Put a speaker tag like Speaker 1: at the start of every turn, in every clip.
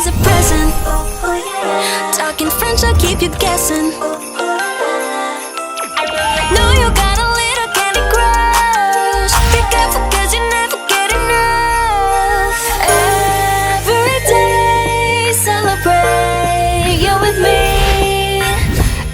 Speaker 1: is a present. Talking French, I'll keep you guessing. Know you got a little candy crush. Be careful 'cause you never get enough. Every day celebrate you with me.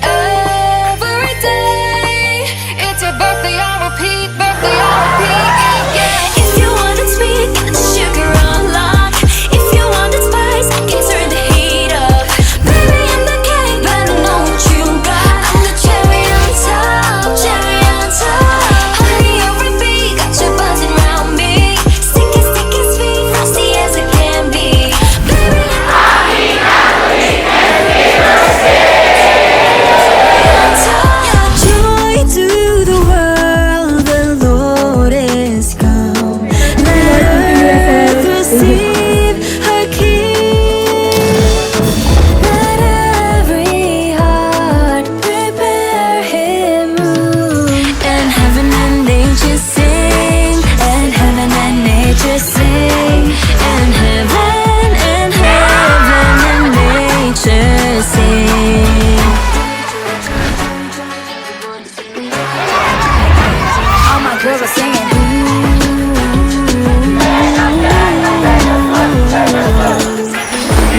Speaker 1: Every day it's your birthday, I'll repeat, birthday, I'll repeat. Yeah. If you want it sweet, got the sugar on lock. If you want it spice, I can turn the heat up. Baby, I'm the cake, but I know what you got. I'm the cherry on top, cherry on top. Honey, on repeat, got you buzzing around me. Sticky, sticky, sweet, frosty as it can be. Baby, happy birthday on top. Joy to the world, the Lord is come. Let earth receive her King. Let every heart prepare Him room. And heaven and nature sing. And heaven and nature sing. And heaven and nature sing. All my girls are singing.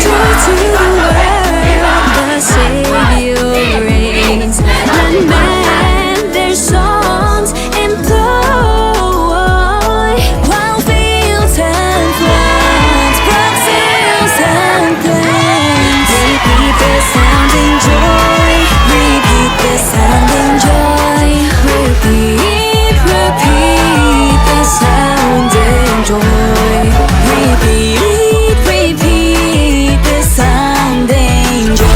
Speaker 1: Joy to the world, the Savior reigns. And man, their songs employ. Wild fields and floods, broad fields and plains. Repeat the sounding joy. Repeat the sounding joy. Repeat, repeat the sounding joy. Repeat, repeat the sounding joy.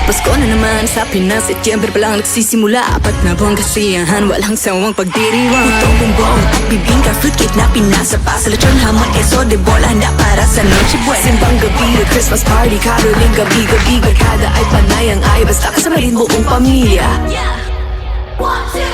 Speaker 1: Pasko na naman sa Pinas, Setyembre pa lang nagsisimula. Apat na buwang kasiyahan, walang sawang pagdiriwang. Itong bumbong at bibingka, fruitcake na pinasa pa sa lechon, hamon, eso de bola, handa para sa noche buena. Simbang gabi, Christmas party, caroling gabi-gabi. Barkada ay panay ang ay, basta kasama rin buong pamilya.
Speaker 2: 1, 2